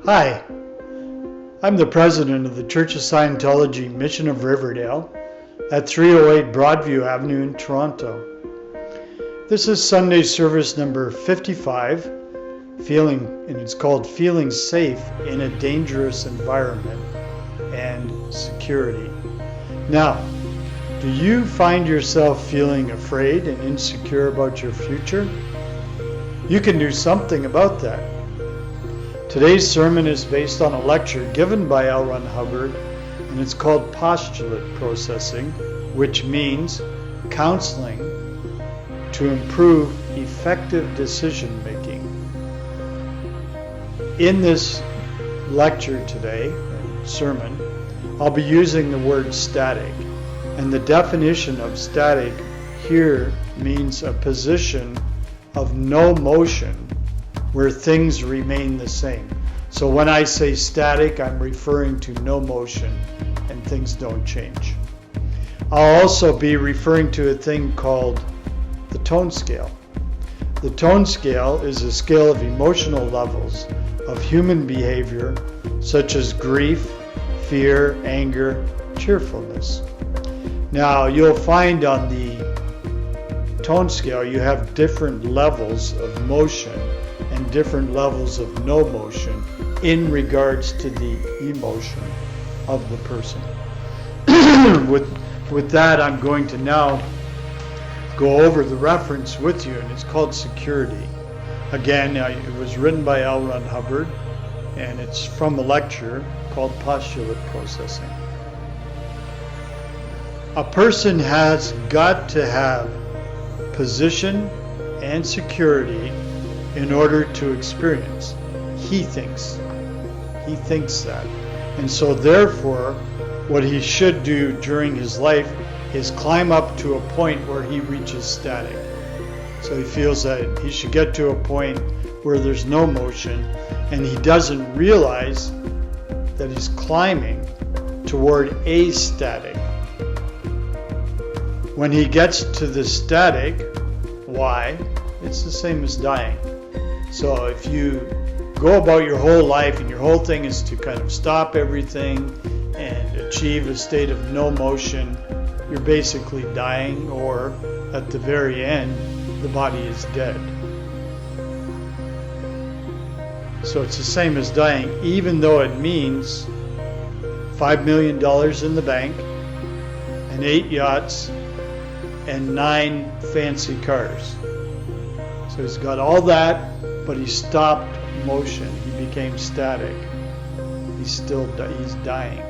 Hi, I'm the president of the Church of Scientology Mission of Riverdale at 308 Broadview Avenue in Toronto. This is Sunday service number 55, and it's called Feeling Safe in a Dangerous Environment and Security. Now, do you find yourself feeling afraid and insecure about your future? You can do something about that. Today's sermon is based on a lecture given by L. Ron Hubbard, and it's called Postulate Processing, which means counseling to improve effective decision making. In this lecture today, sermon, I'll be using the word static, and the definition of static here means a position of no motion where things remain the same. So when I say static, I'm referring to no motion and things don't change. I'll also be referring to a thing called the tone scale. The tone scale is a scale of emotional levels of human behavior, such as grief, fear, anger, cheerfulness. Now, you'll find on the tone scale you have different levels of motion and different levels of no motion in regards to the emotion of the person. With that, I'm going to now go over the reference with you, and it's called security. Again, it was written by L. Ron Hubbard, and it's from a lecture called Postulate Processing. A person has got to have position and security in order to experience. He thinks that. And so therefore, what he should do during his life is climb up to a point where he reaches static. So he feels that he should get to a point where there's no motion, and he doesn't realize that he's climbing toward astatic. When he gets to the static, why? It's the same as dying. So if you go about your whole life and your whole thing is to kind of stop everything and achieve a state of no motion, you're basically dying, or at the very end, the body is dead. So it's the same as dying, even though it means $5 million in the bank and 8 yachts and 9 fancy cars. So he's got all that, but he stopped motion. He became static. He's dying.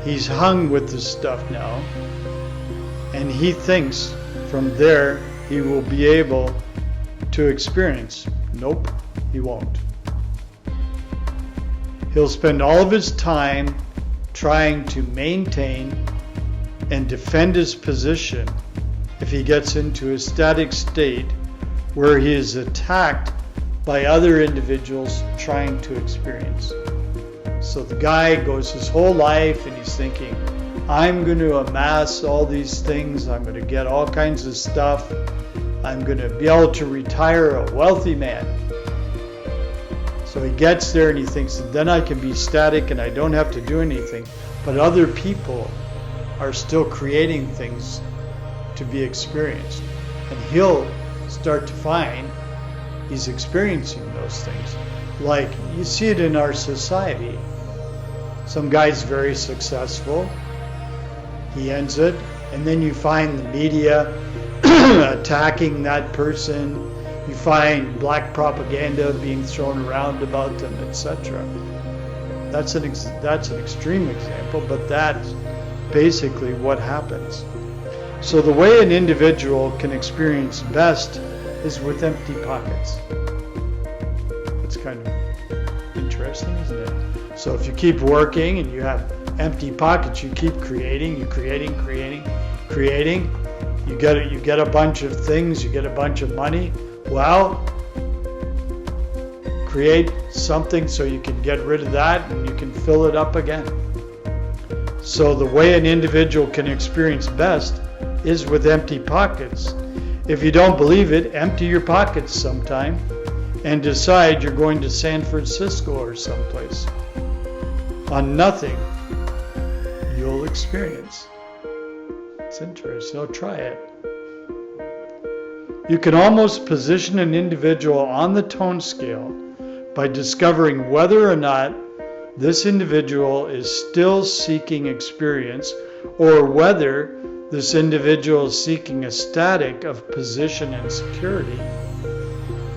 He's hung with this stuff now, and he thinks from there he will be able to experience. Nope, he won't. He'll spend all of his time trying to maintain and defend his position if he gets into a static state where he is attacked by other individuals trying to experience. So the guy goes his whole life and he's thinking, I'm going to amass all these things, I'm going to get all kinds of stuff, I'm going to be able to retire a wealthy man. So he gets there and he thinks, then I can be static and I don't have to do anything. But other people are still creating things to be experienced. And he'll start to find he's experiencing those things. Like, you see it in our society. Some guy's very successful, he ends it, and then you find the media attacking that person, you find black propaganda being thrown around about them, etc. That's an extreme example, but that's basically what happens. So the way an individual can experience best is with empty pockets. It's kind of interesting, isn't it? So if you keep working and you have empty pockets, you keep creating, you creating. You get a bunch of things, you get a bunch of money. Well, create something so you can get rid of that and you can fill it up again. So the way an individual can experience best is with empty pockets. If you don't believe it, empty your pockets sometime and decide you're going to San Francisco or someplace. On nothing you'll experience. It's interesting. So try it. You can almost position an individual on the tone scale by discovering whether or not this individual is still seeking experience, or whether this individual is seeking a static of position and security.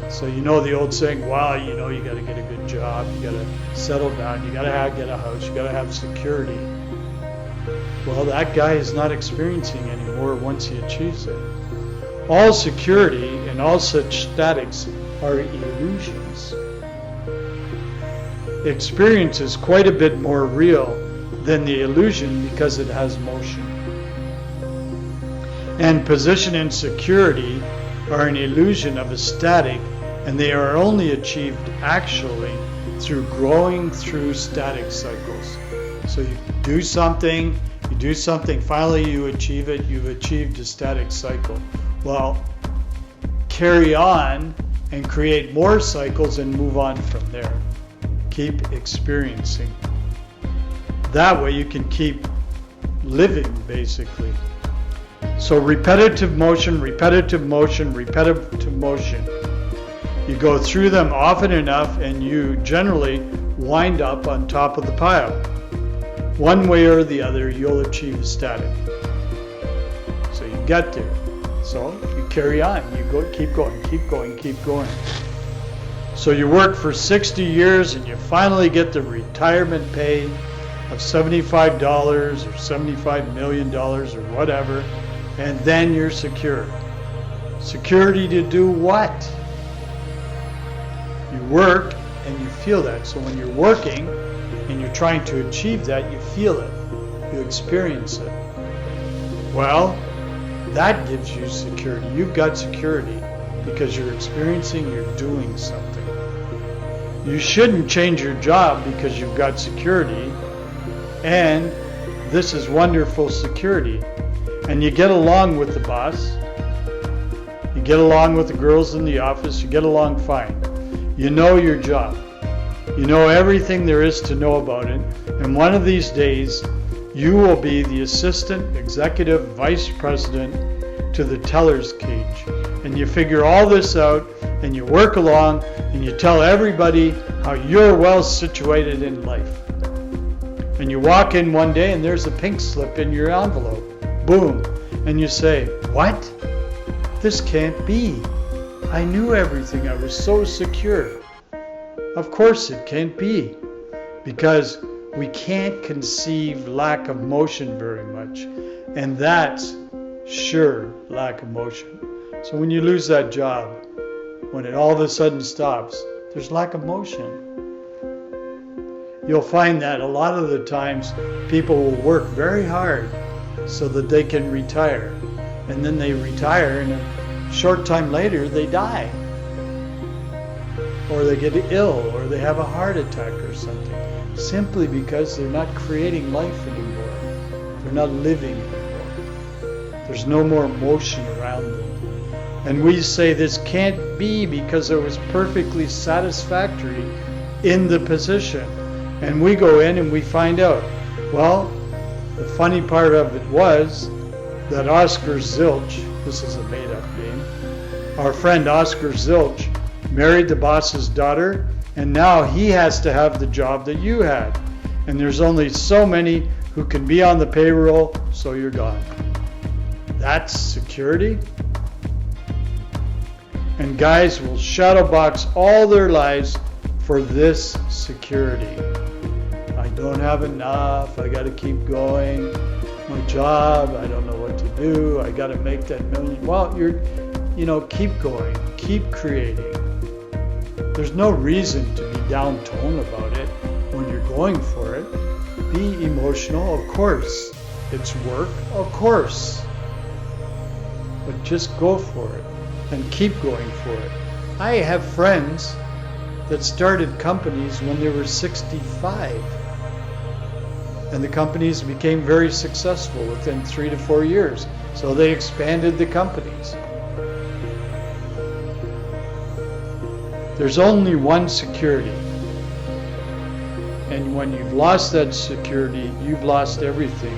So you know the old saying, wow, you know, you got to get a good job, you got to settle down, you got to get a house, you got to have security. Well, that guy is not experiencing anymore once he achieves it. All security and all such statics are illusions. Experience is quite a bit more real than the illusion because it has motion. And position and security are an illusion of a static, and they are only achieved actually through growing through static cycles. So you do something, finally you achieve it, you've achieved a static cycle. Well, carry on and create more cycles and move on from there. Keep experiencing. That way you can keep living, basically. So repetitive motion, repetitive motion, repetitive motion. You go through them often enough and you generally wind up on top of the pile. One way or the other, you'll achieve a static. So you get there. So you carry on. You go, keep going, keep going, keep going. So you work for 60 years and you finally get the retirement pay of $75 or $75 million or whatever, and then you're secure. Security to do what? You work and you feel that. So when you're working and you're trying to achieve that, you feel it. You experience it. Well, that gives you security. You've got security because you're experiencing, you're doing something. You shouldn't change your job because you've got security, and this is wonderful security. And you get along with the boss, you get along with the girls in the office, you get along fine. You know your job. You know everything there is to know about it, and one of these days you will be the assistant executive vice president to the teller's cage. And you figure all this out, and you work along, and you tell everybody how you're well situated in life. And you walk in one day and there's a pink slip in your envelope. Boom. And you say, what? This can't be. I knew everything. I was so secure. Of course it can't be, because we can't conceive lack of motion very much. And that's sure lack of motion. So when you lose that job, when it all of a sudden stops, there's lack of motion. You'll find that a lot of the times people will work very hard so that they can retire. And then they retire, and a short time later they die. Or they get ill, or they have a heart attack or something. Simply because they're not creating life anymore. They're not living anymore. There's no more motion around them. And we say this can't be because it was perfectly satisfactory in the position. And we go in and we find out. Well, the funny part of it was that Oscar Zilch, this is a made-up name, our friend Oscar Zilch married the boss's daughter, and now he has to have the job that you had. And there's only so many who can be on the payroll, so you're gone. That's security. And guys will shadow box all their lives for this security. I don't have enough, I gotta keep going. My job, I don't know what to do, I gotta make that million. Well, keep going, keep creating. There's no reason to be down-tone about it when you're going for it. Be emotional, of course. It's work, of course. But just go for it and keep going for it. I have friends that started companies when they were 65. And the companies became very successful within 3 to 4 years. So they expanded the companies. There's only one security. And when you've lost that security, you've lost everything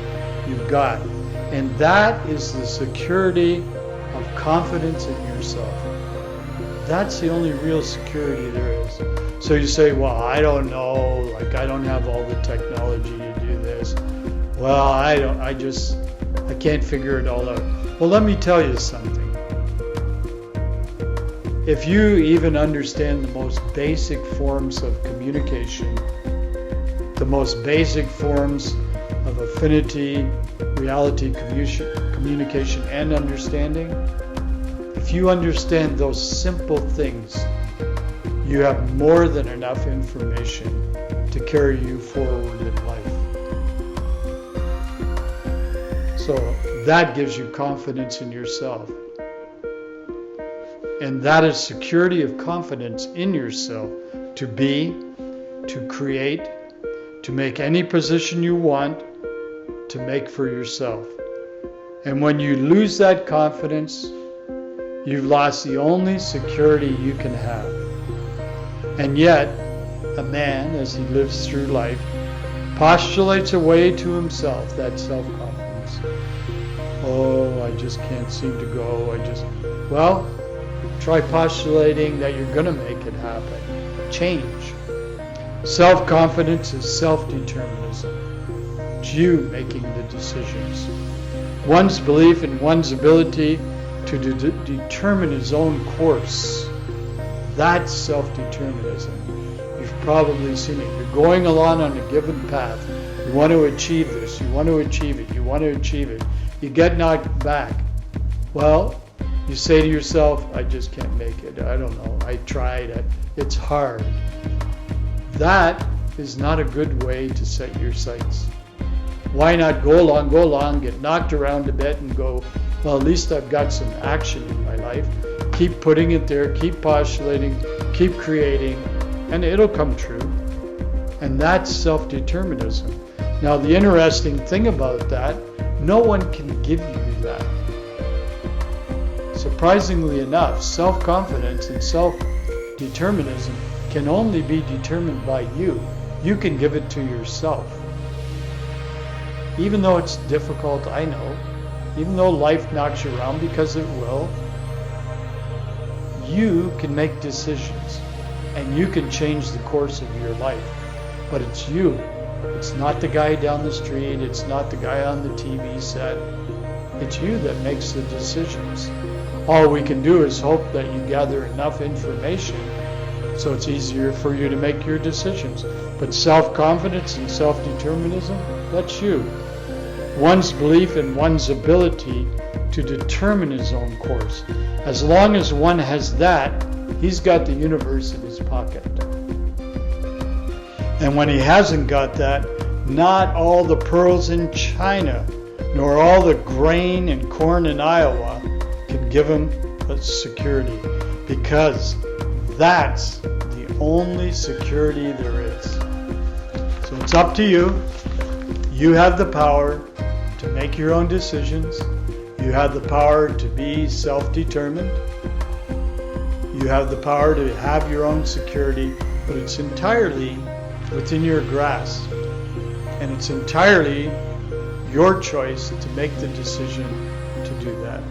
you've got. And that is the security of confidence in yourself. That's the only real security there is. So you say, well, I don't know, like I don't have all the technology to do this. Well, I can't figure it all out. Well, let me tell you something. If you even understand the most basic forms of communication, the most basic forms of affinity, reality, communication, and understanding, if you understand those simple things, you have more than enough information to carry you forward in life. So that gives you confidence in yourself. And that is security of confidence in yourself to be, to create, to make any position you want, to make for yourself. And when you lose that confidence, you've lost the only security you can have. And yet, a man, as he lives through life, postulates a way to himself that self-confidence. Oh, I just can't seem to go. Well, try postulating that you're going to make it happen. Change. Self-confidence is self-determinism. It's you making the decisions. One's belief in one's ability to determine his own course. That's self-determinism. You've probably seen it. You're going along on a given path. You want to achieve this. You want to achieve it. You want to achieve it. You get knocked back. Well, you say to yourself, I just can't make it. I don't know. I tried. It's hard. That is not a good way to set your sights. Why not go along, get knocked around a bit and go, well, at least I've got some action in my life. Keep putting it there, keep postulating, keep creating, and it'll come true. And that's self-determinism. Now, the interesting thing about that, no one can give you that. Surprisingly enough, self-confidence and self-determinism can only be determined by you. You can give it to yourself. Even though it's difficult, I know, even though life knocks you around, because it will, you can make decisions and you can change the course of your life. But it's you. It's not the guy down the street. It's not the guy on the TV set. It's you that makes the decisions. All we can do is hope that you gather enough information so it's easier for you to make your decisions. But self-confidence and self-determinism, that's you. One's belief in one's ability to determine his own course. As long as one has that, he's got the universe in his pocket. And when he hasn't got that, not all the pearls in China, nor all the grain and corn in Iowa can give him a security, because that's the only security there is. So it's up to you. You have the power to make your own decisions. You have the power to be self-determined. You have the power to have your own security, but it's entirely within your grasp. And it's entirely your choice to make the decision to do that.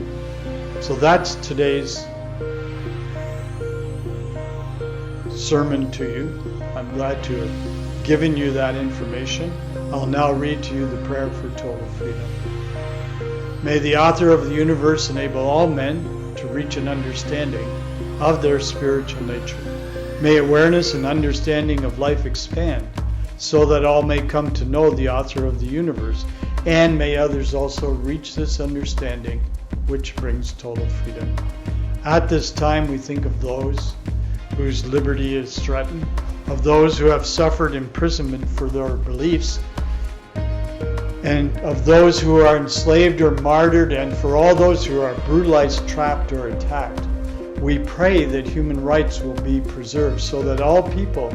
So that's today's sermon to you. I'm glad to have given you that information. I'll now read to you the prayer for total freedom. May the author of the universe enable all men to reach an understanding of their spiritual nature. May awareness and understanding of life expand, so that all may come to know the author of the universe, and may others also reach this understanding, which brings total freedom. At this time, we think of those whose liberty is threatened, of those who have suffered imprisonment for their beliefs, and of those who are enslaved or martyred, and for all those who are brutalized, trapped, or attacked. We pray that human rights will be preserved, so that all people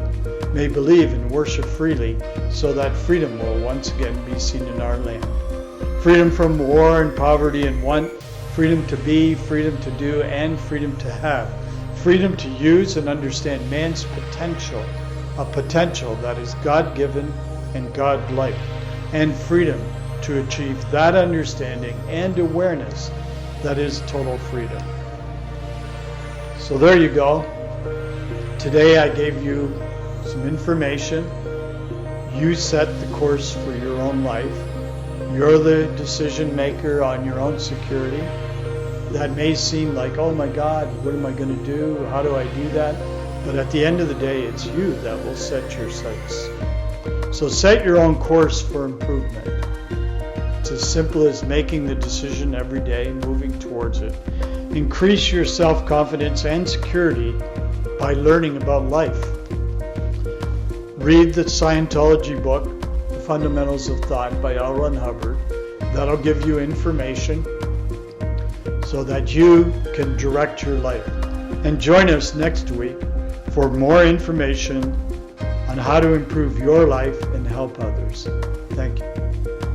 may believe and worship freely, so that freedom will once again be seen in our land. Freedom from war and poverty and want, freedom to be, freedom to do, and freedom to have. freedom to use and understand man's potential, a potential that is God-given and God-like, and freedom to achieve that understanding and awareness that is total freedom. So there you go. Today I gave you some information. You set the course for your own life. You're the decision maker on your own security. That may seem like, oh my God, what am I going to do? How do I do that? But at the end of the day, it's you that will set your sights. So set your own course for improvement. It's as simple as making the decision every day, moving towards it. Increase your self-confidence and security by learning about life. Read the Scientology book, The Fundamentals of Thought by L. Ron Hubbard. That'll give you information so that you can direct your life. And join us next week for more information on how to improve your life and help others. Thank you.